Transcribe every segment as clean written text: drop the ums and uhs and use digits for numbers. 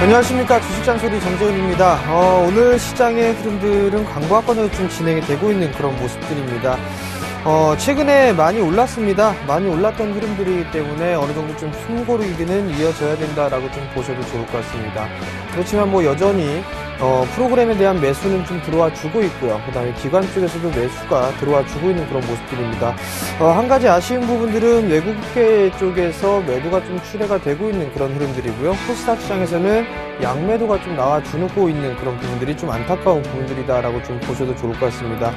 안녕하십니까. 주식장소리 정재훈입니다. 오늘 시장의 흐름들은 강보합권으로 좀 진행이 되고 있는 그런 모습들입니다. 최근에 많이 올랐습니다. 많이 올랐던 흐름들이기 때문에 어느 정도 좀 숨고르기는 이어져야 된다라고 좀 보셔도 좋을 것 같습니다. 그렇지만 뭐 여전히 프로그램에 대한 매수는 좀 들어와 주고 있고요. 그 다음에 기관 쪽에서도 매수가 들어와 주고 있는 그런 모습들입니다. 한 가지 아쉬운 부분들은 외국계 쪽에서 매도가 좀 출회가 되고 있는 그런 흐름들이고요. 코스닥 시장에서는 양매도가 좀 나와 주고 있는 그런 부분들이 좀 안타까운 부분들이다라고 좀 보셔도 좋을 것 같습니다.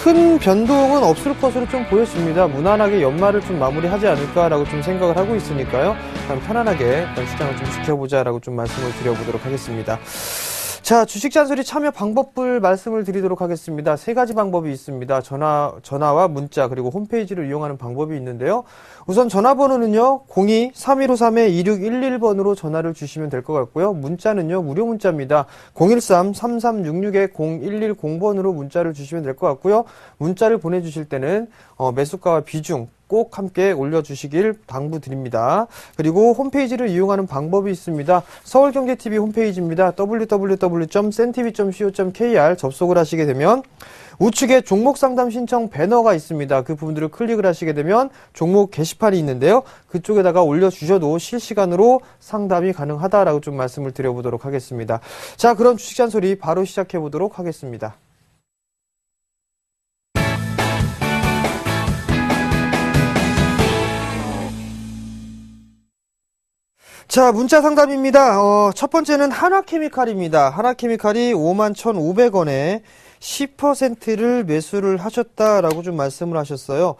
큰 변동은 없을 것으로 좀 보여집니다. 무난하게 연말을 좀 마무리하지 않을까라고 좀 생각을 하고 있으니까요. 편안하게 시장을 좀 지켜보자라고 좀 말씀을 드려보도록 하겠습니다. 자, 주식잔소리 참여 방법을 말씀을 드리도록 하겠습니다. 세 가지 방법이 있습니다. 전화와 문자 그리고 홈페이지를 이용하는 방법이 있는데요. 우선 전화번호는요. 02-3153-2611번으로 전화를 주시면 될 것 같고요. 문자는요. 무료 문자입니다. 013-3366-0110번으로 문자를 주시면 될 것 같고요. 문자를 보내주실 때는 매수가와 비중 꼭 함께 올려주시길 당부드립니다. 그리고 홈페이지를 이용하는 방법이 있습니다. 서울경제TV 홈페이지입니다. www.sentv.co.kr 접속을 하시게 되면 우측에 종목 상담 신청 배너가 있습니다. 그 부분들을 클릭을 하시게 되면 종목 게시판이 있는데요. 그쪽에다가 올려주셔도 실시간으로 상담이 가능하다라고 좀 말씀을 드려보도록 하겠습니다. 자, 그럼 주식잔소리 바로 시작해 보도록 하겠습니다. 자, 문자 상담입니다. 첫 번째는 한화케미칼입니다. 한화케미칼이 51,500원에 10%를 매수를 하셨다라고 좀 말씀을 하셨어요.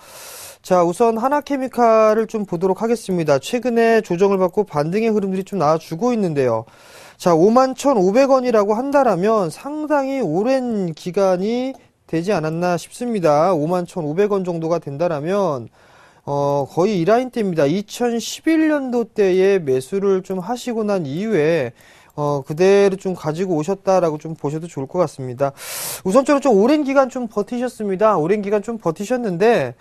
자, 우선 한화케미칼을 좀 보도록 하겠습니다. 최근에 조정을 받고 반등의 흐름들이 좀 나와주고 있는데요. 자, 51,500원이라고 한다라면 상당히 오랜 기간이 되지 않았나 싶습니다. 51,500원 정도가 된다라면 거의 이 라인 때입니다. 2011년도 때에 매수를 좀 하시고 난 이후에 그대로 좀 가지고 오셨다라고 좀 보셔도 좋을 것 같습니다. 우선적으로 좀 오랜 기간 좀 버티셨습니다. 오랜 기간 좀 버티셨는데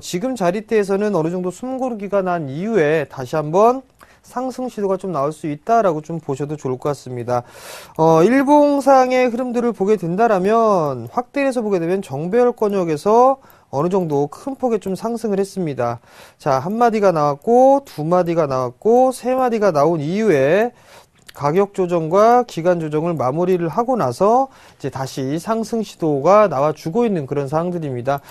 지금 자리대에서는 어느 정도 숨고르기가 난 이후에 다시 한번 상승 시도가 좀 나올 수 있다라고 좀 보셔도 좋을 것 같습니다. 일봉상의 흐름들을 보게 된다라면 확대해서 보게 되면 정배열권역에서 어느 정도 큰 폭의 좀 상승을 했습니다. 자, 한 마디가 나왔고, 두 마디가 나왔고, 세 마디가 나온 이후에 가격 조정과 기간 조정을 마무리를 하고 나서 이제 다시 상승 시도가 나와주고 있는 그런 상황들입니다.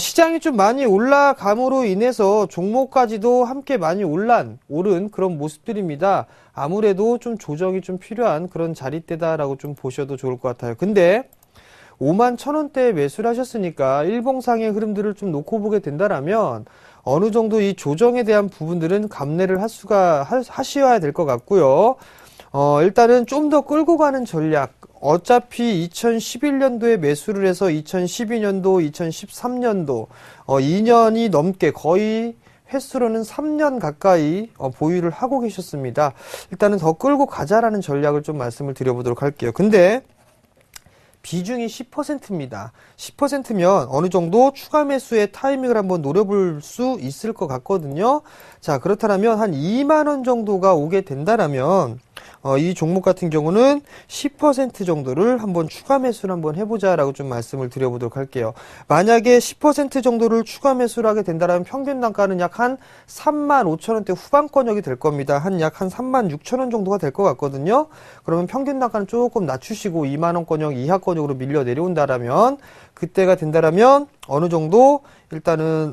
시장이 좀 많이 올라감으로 인해서 종목까지도 함께 많이 오른 그런 모습들입니다. 아무래도 좀 조정이 좀 필요한 그런 자리대다라고 좀 보셔도 좋을 것 같아요. 근데 51,000원대에 매수를 하셨으니까 일봉상의 흐름들을 좀 놓고 보게 된다라면 어느 정도 이 조정에 대한 부분들은 감내를 하셔야 될 것 같고요. 일단은 좀 더 끌고 가는 전략. 어차피 2011년도에 매수를 해서 2012년도, 2013년도 2년이 넘게 거의 횟수로는 3년 가까이 보유를 하고 계셨습니다. 일단은 더 끌고 가자라는 전략을 좀 말씀을 드려보도록 할게요. 근데 비중이 10%입니다. 10%면 어느 정도 추가 매수의 타이밍을 한번 노려볼 수 있을 것 같거든요. 자, 그렇다면 한 2만 원 정도가 오게 된다라면 이 종목 같은 경우는 10% 정도를 한번 추가 매수를 한번 해보자라고 좀 말씀을 드려보도록 할게요. 만약에 10% 정도를 추가 매수를 하게 된다면 평균 단가는 약 한 35,000원대 후반권역이 될 겁니다. 약 한 36,000원 정도가 될 것 같거든요. 그러면 평균 단가는 조금 낮추시고 2만원권역 이하권역으로 밀려 내려온다라면 그때가 된다라면 어느 정도 일단은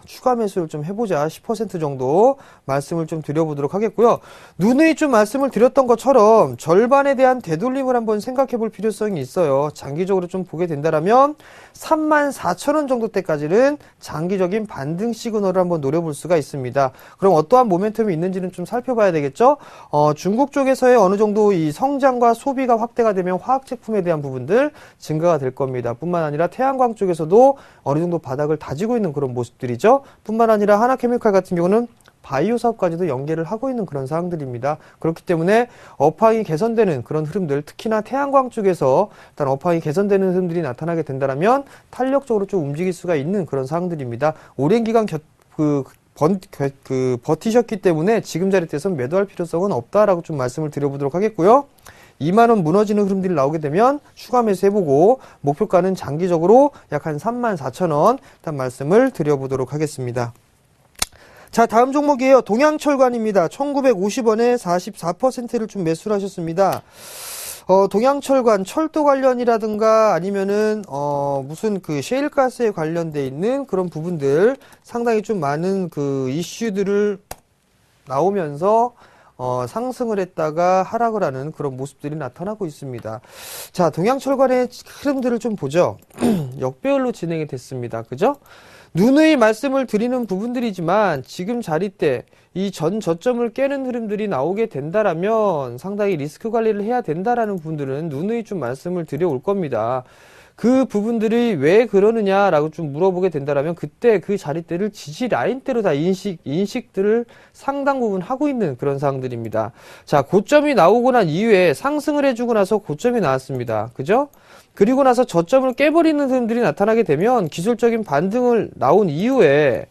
추가 매수를 좀 해보자. 10% 정도 말씀을 좀 드려보도록 하겠고요. 누누이 좀 말씀을 드렸던 것처럼 절반에 대한 되돌림을 한번 생각해 볼 필요성이 있어요. 장기적으로 좀 보게 된다라면 34,000원 정도 때까지는 장기적인 반등 시그널을 한번 노려볼 수가 있습니다. 그럼 어떠한 모멘텀이 있는지는 좀 살펴봐야 되겠죠. 중국 쪽에서의 어느 정도 이 성장과 소비가 확대가 되면 화학 제품에 대한 부분들 증가가 될 겁니다. 뿐만 아니라 태양광 쪽에서도 어느 정도 바닥을 다지고 있는 그런 모습들이죠. 뿐만 아니라 하나케미칼 같은 경우는 바이오 사업까지도 연계를 하고 있는 그런 사항들입니다. 그렇기 때문에 업황이 개선되는 그런 흐름들, 특히나 태양광 쪽에서 일단 업황이 개선되는 흐름들이 나타나게 된다면 탄력적으로 좀 움직일 수가 있는 그런 사항들입니다. 오랜 기간 버티셨기 때문에 지금 자리에선 매도할 필요성은 없다라고 좀 말씀을 드려보도록 하겠고요. 2만원 무너지는 흐름들이 나오게 되면 추가 매수해보고 목표가는 장기적으로 약 한 34,000원 일단 말씀을 드려보도록 하겠습니다. 자, 다음 종목이에요. 동양철관입니다. 1950원에 44%를 좀 매수를 하셨습니다. 동양철관, 철도 관련이라든가 아니면은, 무슨 그 셰일가스에 관련돼 있는 그런 부분들 상당히 좀 많은 그 이슈들을 나오면서 상승을 했다가 하락을 하는 그런 모습들이 나타나고 있습니다. 자, 동양철관의 흐름들을 좀 보죠. 역배열로 진행이 됐습니다. 그죠? 누누이 말씀을 드리는 부분들이지만 지금 자리대 이 전 저점을 깨는 흐름들이 나오게 된다라면 상당히 리스크 관리를 해야 된다라는 부분들은 누누이 좀 말씀을 드려올 겁니다. 그 부분들이 왜 그러느냐라고 좀 물어보게 된다라면 그때 그 자리대를 지지 라인대로 다 인식들을 상당 부분 하고 있는 그런 사항들입니다. 자, 고점이 나오고 난 이후에 상승을 해주고 나서 고점이 나왔습니다. 그죠? 그리고 나서 저점을 깨버리는 흐름들이 나타나게 되면 기술적인 반등을 나온 이후에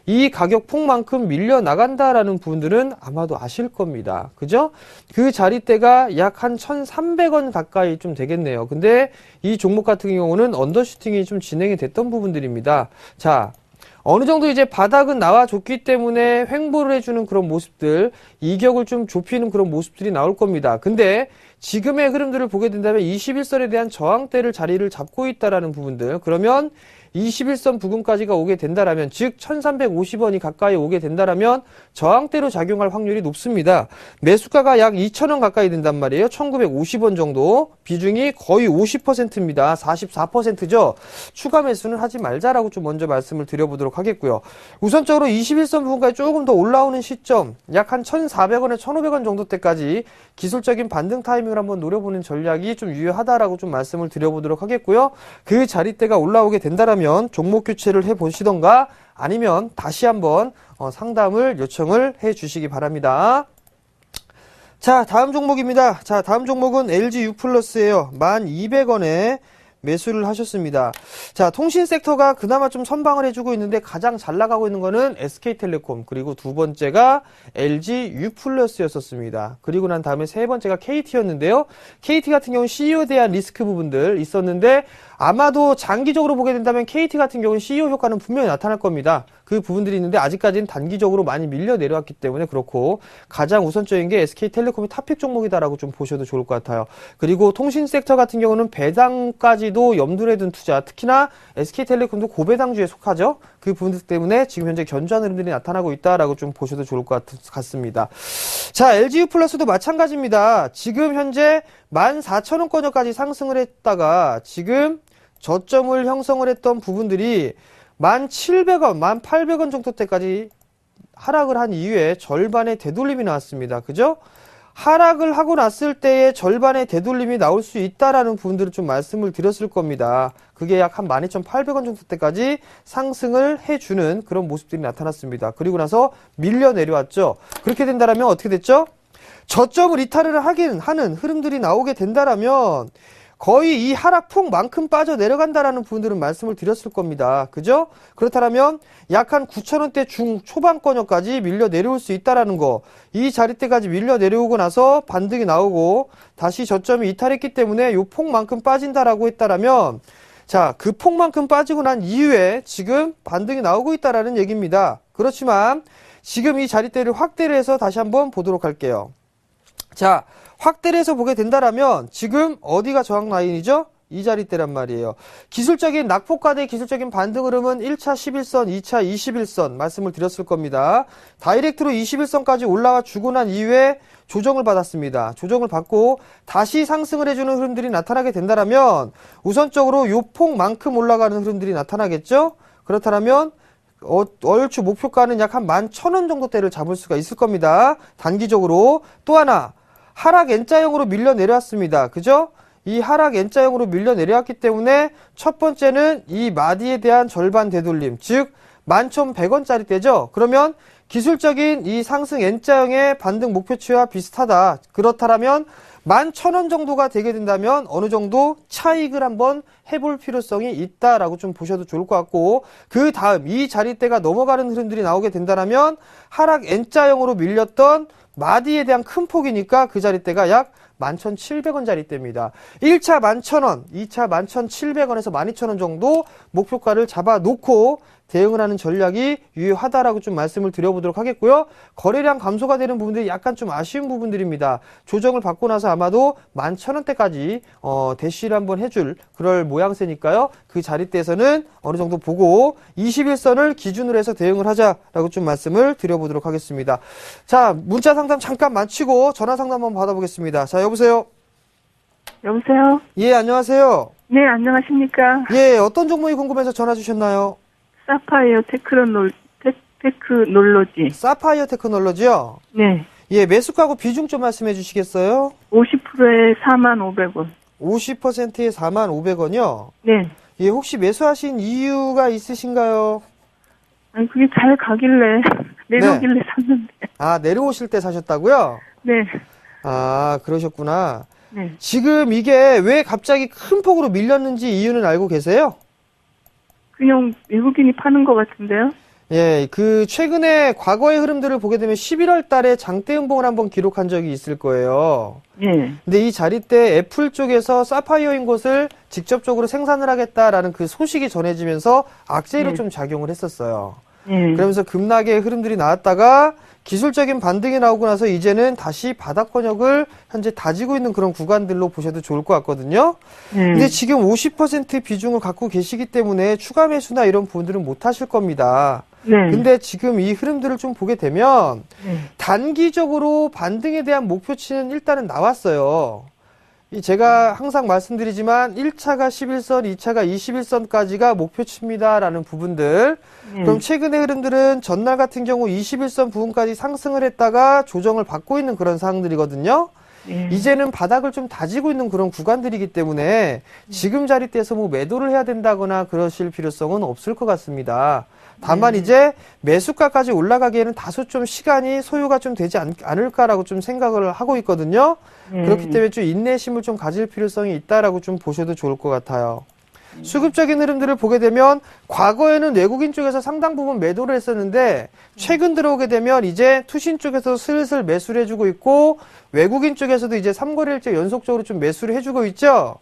이 가격 폭만큼 밀려나간다라는 부분들은 아마도 아실 겁니다. 그죠? 그 자리대가 약 한 1,300원 가까이 좀 되겠네요. 근데 이 종목 같은 경우는 언더슈팅이 좀 진행이 됐던 부분들입니다. 자, 어느 정도 이제 바닥은 나와줬기 때문에 횡보를 해주는 그런 모습들, 이격을 좀 좁히는 그런 모습들이 나올 겁니다. 근데 지금의 흐름들을 보게 된다면 21선에 대한 저항대를 자리를 잡고 있다라는 부분들, 그러면 21선 부근까지가 오게 된다라면, 즉 1350원이 가까이 오게 된다라면 저항대로 작용할 확률이 높습니다. 매수가가 약 2,000원 가까이 된단 말이에요. 1950원 정도. 비중이 거의 50%입니다. 44%죠. 추가 매수는 하지 말자라고 좀 먼저 말씀을 드려보도록 하겠고요. 우선적으로 21선 부근까지 조금 더 올라오는 시점, 약 한 1,400원에 1,500원 정도 때까지 기술적인 반등 타이밍을 한번 노려보는 전략이 좀 유효하다라고 좀 말씀을 드려보도록 하겠고요. 그 자리대가 올라오게 된다라면 종목 교체를 해보시던가 아니면 다시 한번 상담을 요청을 해 주시기 바랍니다. 자, 다음 종목입니다. 자, 다음 종목은 LG유플러스예요. 1,200원에 매수를 하셨습니다. 자, 통신 섹터가 그나마 좀 선방을 해주고 있는데 가장 잘 나가고 있는 거는 SK텔레콤, 그리고 두 번째가 LG유플러스였었습니다. 그리고 난 다음에 세 번째가 KT였는데요. KT 같은 경우는 CEO에 대한 리스크 부분들 있었는데 아마도 장기적으로 보게 된다면 KT 같은 경우는 CEO 효과는 분명히 나타날 겁니다. 그 부분들이 있는데 아직까지는 단기적으로 많이 밀려 내려왔기 때문에 그렇고, 가장 우선적인 게 SK텔레콤이 탑픽 종목이다라고 좀 보셔도 좋을 것 같아요. 그리고 통신 섹터 같은 경우는 배당까지도 염두에 둔 투자, 특히나 SK텔레콤도 고배당주에 속하죠. 그 부분들 때문에 지금 현재 견조한 흐름들이 나타나고 있다라고 좀 보셔도 좋을 것 같습니다. 자, LG유플러스도 마찬가지입니다. 지금 현재 14,000원권까지 상승을 했다가 지금 저점을 형성을 했던 부분들이 1,700원, 1,800원 정도 때까지 하락을 한 이후에 절반의 되돌림이 나왔습니다. 그죠? 하락을 하고 났을 때의 절반의 되돌림이 나올 수 있다라는 부분들을 좀 말씀을 드렸을 겁니다. 그게 약 한 12,800원 정도 때까지 상승을 해주는 그런 모습들이 나타났습니다. 그리고 나서 밀려 내려왔죠. 그렇게 된다면 어떻게 됐죠? 저점을 이탈을 하는 흐름들이 나오게 된다라면 거의 이 하락폭만큼 빠져 내려간다라는 부분들은 말씀을 드렸을 겁니다. 그죠? 그렇다면 약 한 9,000원대 중초반권역까지 밀려 내려올 수 있다라는 거. 이 자리대까지 밀려 내려오고 나서 반등이 나오고 다시 저점이 이탈했기 때문에 요 폭만큼 빠진다라고 했다라면, 자, 그 폭만큼 빠지고 난 이후에 지금 반등이 나오고 있다라는 얘기입니다. 그렇지만 지금 이 자리대를 확대를 해서 다시 한번 보도록 할게요. 자, 확대를 해서 보게 된다라면 지금 어디가 저항 라인이죠? 이 자리대란 말이에요. 기술적인 낙폭과대 기술적인 반등 흐름은 1차 11선, 2차 21선 말씀을 드렸을 겁니다. 다이렉트로 21선까지 올라와 주고 난 이후에 조정을 받았습니다. 조정을 받고 다시 상승을 해주는 흐름들이 나타나게 된다라면 우선적으로 요 폭만큼 올라가는 흐름들이 나타나겠죠? 그렇다면 얼추 목표가는 약 한 11,000원 정도대를 잡을 수가 있을 겁니다. 단기적으로. 또 하나, 하락 N자형으로 밀려 내려왔습니다. 그죠? 이 하락 N자형으로 밀려 내려왔기 때문에 첫 번째는 이 마디에 대한 절반 되돌림, 즉 11,100원짜리 대죠. 그러면 기술적인 이 상승 N자형의 반등 목표치와 비슷하다. 그렇다면 11,000원 정도가 되게 된다면 어느 정도 차익을 한번 해볼 필요성이 있다라고 좀 보셔도 좋을 것 같고, 그 다음 이 자리대가 넘어가는 흐름들이 나오게 된다면 하락 N자형으로 밀렸던 마디에 대한 큰 폭이니까 그 자리대가 약 11,700원 자리대입니다. 1차 11,000원, 2차 11,700원에서 12,000원 정도 목표가를 잡아놓고 대응을 하는 전략이 유효하다라고 좀 말씀을 드려보도록 하겠고요. 거래량 감소가 되는 부분들이 약간 좀 아쉬운 부분들입니다. 조정을 받고 나서 아마도 11,000원대까지 대시를 한번 해줄 그럴 모양새니까요. 그 자리대에서는 어느 정도 보고 21선을 기준으로 해서 대응을 하자라고 좀 말씀을 드려보도록 하겠습니다. 자, 문자 상담 잠깐 마치고 전화 상담 한번 받아보겠습니다. 자, 여보세요? 여보세요? 예, 안녕하세요. 네, 안녕하십니까? 예, 어떤 종목이 궁금해서 전화 주셨나요? 사파이어 테크놀로지. 사파이어 테크놀로지요? 네. 예, 매수가고 비중 좀 말씀해 주시겠어요? 50%에 4,500원. 50%에 45,000원이요? 네. 예, 혹시 매수하신 이유가 있으신가요? 아니, 그게 잘 가길래, 내려오길래 샀는데. 아, 내려오실 때 사셨다고요? 네. 아, 그러셨구나. 네. 지금 이게 왜 갑자기 큰 폭으로 밀렸는지 이유는 알고 계세요? 그냥 외국인이 파는 것 같은데요? 예, 그 최근에 과거의 흐름들을 보게 되면 11월 달에 장대 음봉을 한번 기록한 적이 있을 거예요. 네. 근데 이 자리 때 애플 쪽에서 사파이어인 곳을 직접적으로 생산을 하겠다라는 그 소식이 전해지면서 악재로 좀 작용을 했었어요. 네. 그러면서 급락의 흐름들이 나왔다가 기술적인 반등이 나오고 나서 이제는 다시 바닥 권역을 현재 다지고 있는 그런 구간들로 보셔도 좋을 것 같거든요. 근데 지금 50% 비중을 갖고 계시기 때문에 추가 매수나 이런 부분들은 못 하실 겁니다. 네. 근데 지금 이 흐름들을 좀 보게 되면 네. 단기적으로 반등에 대한 목표치는 일단은 나왔어요. 제가 항상 말씀드리지만 1차가 11선, 2차가 21선까지가 목표치입니다라는 부분들. 그럼 최근의 흐름들은 전날 같은 경우 21선 부분까지 상승을 했다가 조정을 받고 있는 그런 상황들이거든요. 이제는 바닥을 좀 다지고 있는 그런 구간들이기 때문에 지금 자리대에서 뭐 매도를 해야 된다거나 그러실 필요성은 없을 것 같습니다. 다만 이제 매수가까지 올라가기에는 다소 좀 시간이 소요가 좀 되지 않을까라고 좀 생각을 하고 있거든요. 그렇기 때문에 좀 인내심을 좀 가질 필요성이 있다라고 좀 보셔도 좋을 것 같아요. 수급적인 흐름들을 보게 되면 과거에는 외국인 쪽에서 상당 부분 매도를 했었는데 최근 들어오게 되면 이제 투신 쪽에서 슬슬 매수를 해주고 있고 외국인 쪽에서도 이제 3거래일째 연속적으로 좀 매수를 해주고 있죠.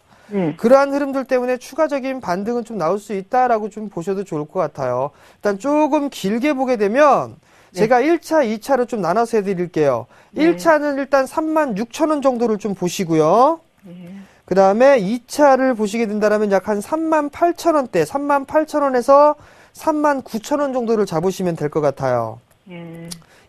그러한 흐름들 때문에 추가적인 반등은 좀 나올 수 있다라고 좀 보셔도 좋을 것 같아요. 일단 조금 길게 보게 되면 제가 1차, 2차로 좀 나눠서 해드릴게요. 1차는 일단 36,000원 정도를 좀 보시고요. 그 다음에 2차를 보시게 된다면 약 한 38,000원대, 38,000원에서 39,000원 정도를 잡으시면 될 것 같아요.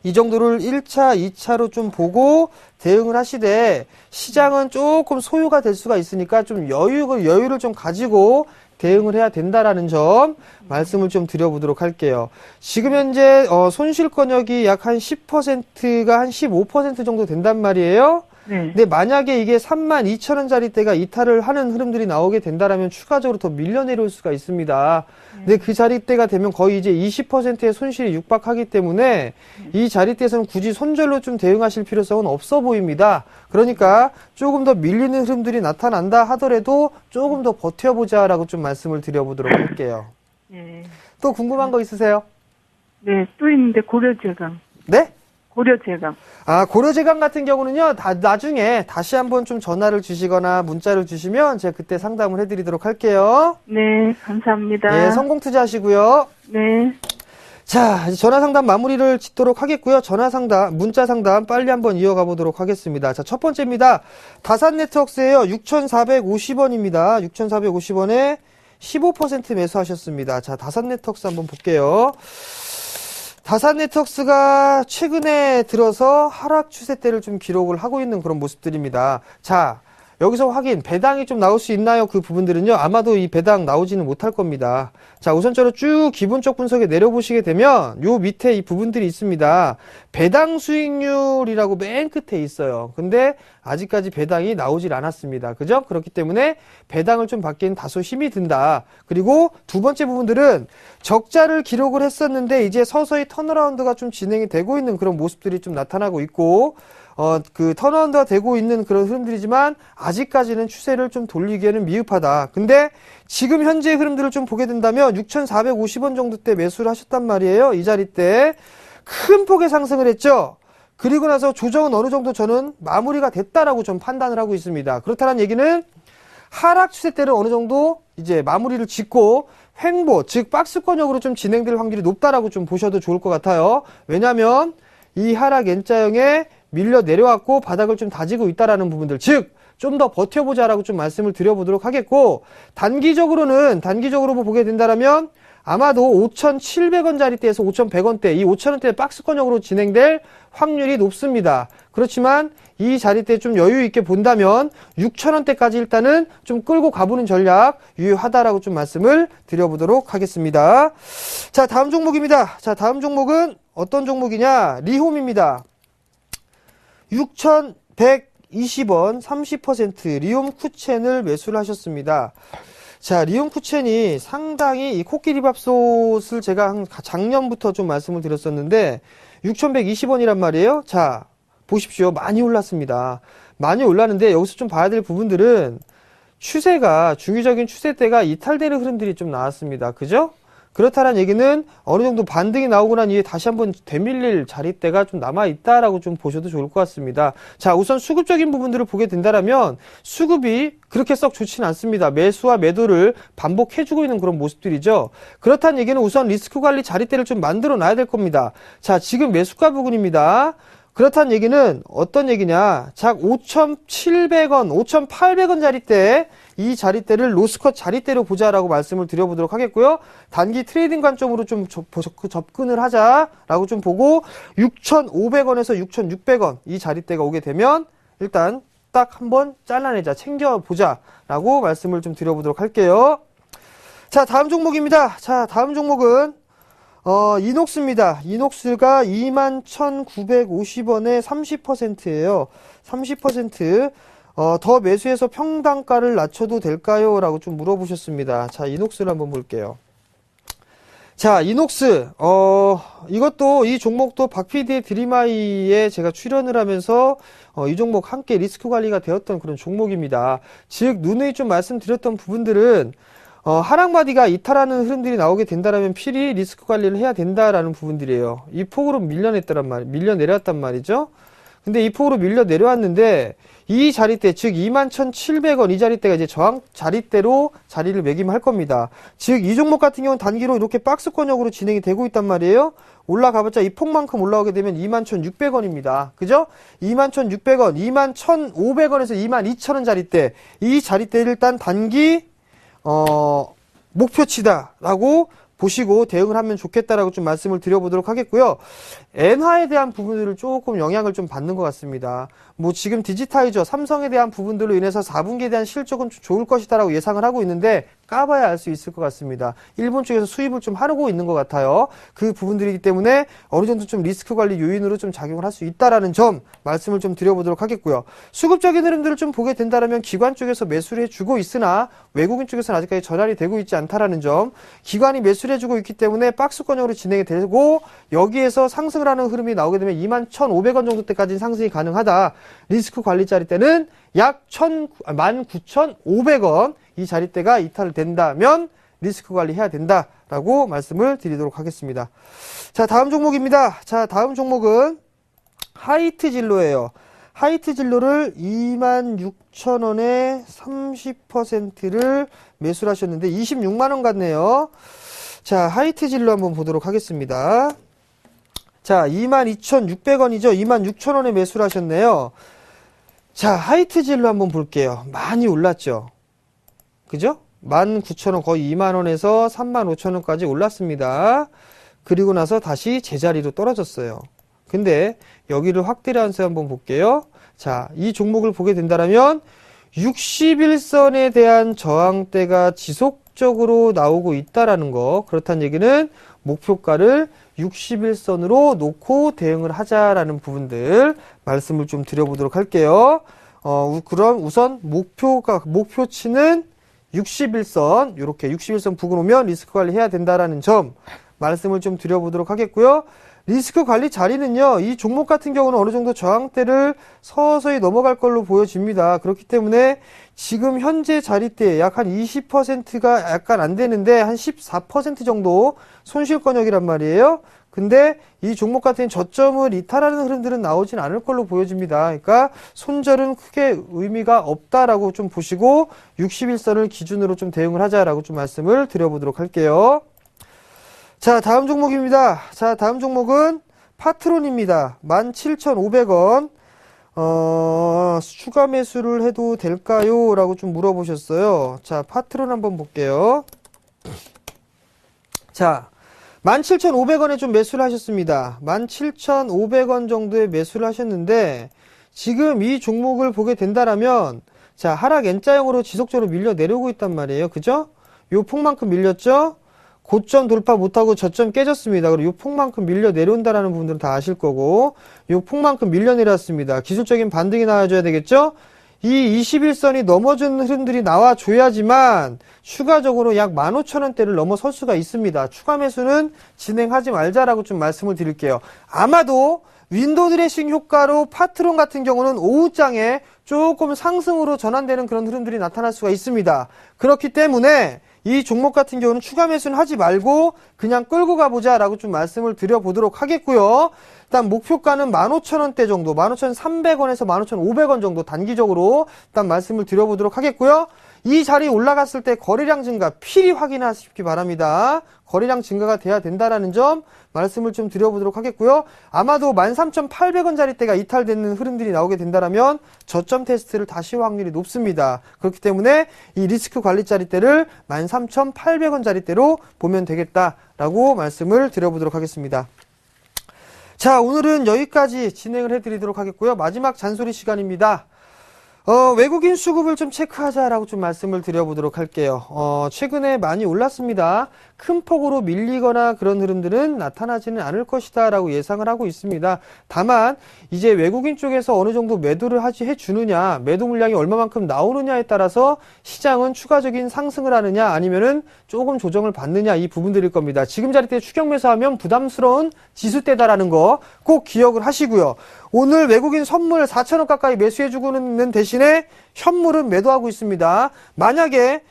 이 정도를 1차, 2차로 좀 보고 대응을 하시되 시장은 조금 소요가 될 수가 있으니까 좀 여유를 좀 가지고 대응을 해야 된다라는 점 말씀을 좀 드려보도록 할게요. 지금 현재 손실권역이 약 한 10%가 한 15% 정도 된단 말이에요. 근데 만약에 이게 32,000원짜리대가 이탈을 하는 흐름들이 나오게 된다라면 추가적으로 더 밀려 내려올 수가 있습니다. 근데 그 자리대가 되면 거의 이제 20%의 손실이 육박하기 때문에 이 자리대에서는 굳이 손절로 좀 대응하실 필요성은 없어 보입니다. 그러니까 조금 더 밀리는 흐름들이 나타난다 하더라도 조금 더 버텨보자라고 좀 말씀을 드려보도록 할게요. 또 궁금한 거 있으세요? 네, 또 있는데 고려제강. 네? 고려제강. 아, 고려제강 같은 경우는요, 나중에 다시 한번 좀 전화를 주시거나 문자를 주시면 제가 그때 상담을 해드리도록 할게요. 네, 감사합니다. 예, 성공 투자하시고요. 네. 자, 이제 전화 상담 마무리를 짓도록 하겠고요. 전화 상담, 문자 상담 빨리 한번 이어가 보도록 하겠습니다. 자, 첫 번째입니다. 다산 네트워크스예요. 6,450원입니다. 6,450원에 15% 매수하셨습니다. 자, 다산 네트워크스 한번 볼게요. 다산 네트워크스가 최근에 들어서 하락 추세대를 좀 기록을 하고 있는 그런 모습들입니다. 자, 여기서 확인, 배당이 좀 나올 수 있나요? 그 부분들은요, 아마도 이 배당 나오지는 못할 겁니다. 자, 우선적으로 쭉 기본적 분석에 내려보시게 되면, 요 밑에 이 부분들이 있습니다. 배당 수익률이라고 맨 끝에 있어요. 근데 아직까지 배당이 나오질 않았습니다. 그죠? 그렇기 때문에 배당을 좀 받기엔 다소 힘이 든다. 그리고 두 번째 부분들은 적자를 기록을 했었는데, 이제 서서히 턴어라운드가 좀 진행이 되고 있는 그런 모습들이 좀 나타나고 있고, 그 턴어라운드가 되고 있는 그런 흐름들이지만 아직까지는 추세를 좀 돌리기에는 미흡하다. 근데 지금 현재의 흐름들을 좀 보게 된다면 6,450원 정도 때 매수를 하셨단 말이에요. 이 자리 때 큰 폭의 상승을 했죠. 그리고 나서 조정은 어느 정도 저는 마무리가 됐다라고 좀 판단을 하고 있습니다. 그렇다는 얘기는 하락 추세 때는 어느 정도 이제 마무리를 짓고 횡보, 즉 박스권역으로 좀 진행될 확률이 높다라고 좀 보셔도 좋을 것 같아요. 왜냐하면 이 하락 N자형에 밀려 내려왔고 바닥을 좀 다지고 있다라는 부분들, 즉 좀 더 버텨보자라고 좀 말씀을 드려보도록 하겠고, 단기적으로 보게 된다라면 아마도 5,700원짜리대에서 5,100원대, 이 5,000원대 박스권역으로 진행될 확률이 높습니다. 그렇지만 이 자리대 좀 여유 있게 본다면 6,000원대까지 일단은 좀 끌고 가보는 전략 유효하다라고 좀 말씀을 드려보도록 하겠습니다. 자, 다음 종목입니다. 자, 다음 종목은 어떤 종목이냐? 리홈입니다. 6,120원 30% 리움 쿠첸을 매수를 하셨습니다. 자, 리움 쿠첸이 상당히 이 코끼리밥솥을 제가 작년부터 좀 말씀을 드렸었는데 6,120원이란 말이에요. 자, 보십시오. 많이 올랐습니다. 많이 올랐는데 여기서 좀 봐야 될 부분들은 추세가, 중의적인 추세대가 이탈되는 흐름들이 좀 나왔습니다. 그죠? 그렇다는 얘기는 어느 정도 반등이 나오고 난 이후에 다시 한번 되밀릴 자리대가 좀 남아있다라고 좀 보셔도 좋을 것 같습니다. 자, 우선 수급적인 부분들을 보게 된다면 수급이 그렇게 썩 좋지는 않습니다. 매수와 매도를 반복해주고 있는 그런 모습들이죠. 그렇다는 얘기는 우선 리스크 관리 자리대를 좀 만들어 놔야 될 겁니다. 자, 지금 매수가 부근입니다. 그렇다는 얘기는 어떤 얘기냐? 자, 5,700원, 5,800원 자리대, 이 자리대를 로스컷 자리대로 보자라고 말씀을 드려보도록 하겠고요. 단기 트레이딩 관점으로 좀 접근을 하자라고 좀 보고 6,500원에서 6,600원 이 자리대가 오게 되면 일단 딱 한번 잘라내자, 챙겨보자라고 말씀을 좀 드려보도록 할게요. 자, 다음 종목입니다. 자, 다음 종목은 이녹스입니다. 이녹스가 21,950원에 30%예요. 30%. 더 매수해서 평단가를 낮춰도 될까요? 라고 좀 물어보셨습니다. 자, 이녹스를 한번 볼게요. 자, 이녹스. 이것도, 이 종목도 박PD의 드림아이에 제가 출연을 하면서, 이 종목 함께 리스크 관리가 되었던 그런 종목입니다. 즉, 누누이 좀 말씀드렸던 부분들은, 하락마디가 이탈하는 흐름들이 나오게 된다라면 필히 리스크 관리를 해야 된다라는 부분들이에요. 이 폭으로 밀려 내려왔단 말이죠. 근데 이 폭으로 밀려 내려왔는데 이 자리대, 즉 21,700원 이 자리대가 이제 저항 자리대로 자리를 매김할 겁니다. 즉 이 종목 같은 경우는 단기로 이렇게 박스권역으로 진행이 되고 있단 말이에요. 올라가봤자 이 폭만큼 올라오게 되면 21,600원입니다. 그죠? 21,600원, 21,500원에서 22,000원 자리대, 이 자리대를 일단 단기 목표치다라고 보시고 대응을 하면 좋겠다라고 좀 말씀을 드려보도록 하겠고요. 엔화에 대한 부분들을 조금 영향을 좀 받는 것 같습니다. 뭐 지금 디지타이저, 삼성에 대한 부분들로 인해서 4분기에 대한 실적은 좋을 것이다라고 예상을 하고 있는데 까봐야 알 수 있을 것 같습니다. 일본 쪽에서 수입을 좀 하고 있는 것 같아요. 그 부분들이기 때문에 어느 정도 좀 리스크 관리 요인으로 좀 작용을 할 수 있다라는 점 말씀을 좀 드려보도록 하겠고요. 수급적인 흐름들을 좀 보게 된다면 기관 쪽에서 매수를 해주고 있으나 외국인 쪽에서는 아직까지 전환이 되고 있지 않다라는 점, 기관이 매수를 해주고 있기 때문에 박스권역으로 진행이 되고 여기에서 상승을 하는 흐름이 나오게 되면 21,500원 정도 때까지는 상승이 가능하다. 리스크 관리 자리대는 약 19,500원 이 자리대가 이탈된다면 리스크 관리해야 된다라고 말씀을 드리도록 하겠습니다. 자, 다음 종목입니다. 자, 다음 종목은 하이트 진로예요. 하이트 진로를 26,000원에 30%를 매수를 하셨는데 26만원 같네요. 자, 하이트 진로 한번 보도록 하겠습니다. 자, 22,600원이죠. 26,000원에 매수를 하셨네요. 자, 하이트 진로 한번 볼게요. 많이 올랐죠. 그죠? 19,000원, 거의 2만원에서 35,000원까지 올랐습니다. 그리고 나서 다시 제자리로 떨어졌어요. 근데 여기를 확대를 한서 한번 볼게요. 자, 이 종목을 보게 된다면 60일선에 대한 저항대가 지속적으로 나오고 있다라는 거. 그렇다는 얘기는 목표가를 60일선으로 놓고 대응을 하자라는 부분들 말씀을 좀 드려보도록 할게요. 그럼 우선 목표치는 60일선, 이렇게 60일선 부근 오면 리스크 관리해야 된다라는 점 말씀을 좀 드려보도록 하겠고요. 리스크 관리 자리는요, 이 종목 같은 경우는 어느 정도 저항대를 서서히 넘어갈 걸로 보여집니다. 그렇기 때문에 지금 현재 자리대 약 한 20%가 약간 안 되는데 한 14% 정도 손실권역이란 말이에요. 근데 이 종목 같은 저점을 이탈하는 흐름들은 나오진 않을 걸로 보여집니다. 그러니까 손절은 크게 의미가 없다라고 좀 보시고 60일선을 기준으로 좀 대응을 하자라고 좀 말씀을 드려보도록 할게요. 자, 다음 종목입니다. 자, 다음 종목은 파트론입니다. 17,500원. 추가 매수를 해도 될까요? 라고 좀 물어보셨어요. 자, 파트론 한번 볼게요. 자, 17,500원에 좀 매수를 하셨습니다. 17,500원 정도에 매수를 하셨는데, 지금 이 종목을 보게 된다라면, 자, 하락 N자형으로 지속적으로 밀려 내려오고 있단 말이에요. 그죠? 요 폭만큼 밀렸죠? 고점 돌파 못하고 저점 깨졌습니다. 그리고 요 폭만큼 밀려 내려온다라는 부분들은 다 아실 거고, 요 폭만큼 밀려 내렸습니다. 기술적인 반등이 나와줘야 되겠죠? 이 21선이 넘어진 흐름들이 나와줘야지만 추가적으로 약 15,000원대를 넘어설 수가 있습니다. 추가 매수는 진행하지 말자라고 좀 말씀을 드릴게요. 아마도 윈도우 드레싱 효과로 파트론 같은 경우는 오후장에 조금 상승으로 전환되는 그런 흐름들이 나타날 수가 있습니다. 그렇기 때문에 이 종목 같은 경우는 추가 매수는 하지 말고 그냥 끌고 가보자라고 좀 말씀을 드려보도록 하겠고요. 일단 목표가는 15,000원대 정도, 15,300원에서 15,500원 정도 단기적으로 일단 말씀을 드려보도록 하겠고요. 이 자리 올라갔을 때 거래량 증가 필히 확인하시기 바랍니다. 거래량 증가가 돼야 된다라는 점 말씀을 좀 드려보도록 하겠고요. 아마도 13,800원 자리대가 이탈되는 흐름들이 나오게 된다라면 저점 테스트를 다시 할 확률이 높습니다. 그렇기 때문에 이 리스크 관리 자리대를 13,800원 자리대로 보면 되겠다라고 말씀을 드려보도록 하겠습니다. 자, 오늘은 여기까지 진행을 해드리도록 하겠고요. 마지막 잔소리 시간입니다. 외국인 수급을 좀 체크하자라고 좀 말씀을 드려보도록 할게요. 최근에 많이 올랐습니다. 큰 폭으로 밀리거나 그런 흐름들은 나타나지는 않을 것이다 라고 예상을 하고 있습니다. 다만 이제 외국인 쪽에서 어느 정도 매도를 해주느냐, 매도 물량이 얼마만큼 나오느냐에 따라서 시장은 추가적인 상승을 하느냐 아니면은 조금 조정을 받느냐 이 부분들일 겁니다. 지금 자리대 추격 매수하면 부담스러운 지수대다라는 거 꼭 기억을 하시고요. 오늘 외국인 선물 4,000원 가까이 매수해주고 있는 대신에 현물은 매도하고 있습니다. 만약에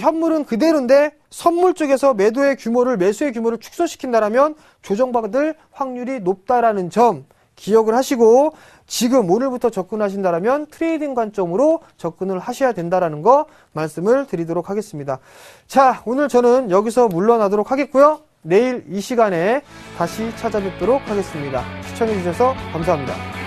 현물은 그대로인데 선물 쪽에서 매수의 규모를 축소시킨다라면 조정받을 확률이 높다라는 점 기억을 하시고 지금 오늘부터 접근하신다라면 트레이딩 관점으로 접근을 하셔야 된다라는 거 말씀을 드리도록 하겠습니다. 자, 오늘 저는 여기서 물러나도록 하겠고요. 내일 이 시간에 다시 찾아뵙도록 하겠습니다. 시청해주셔서 감사합니다.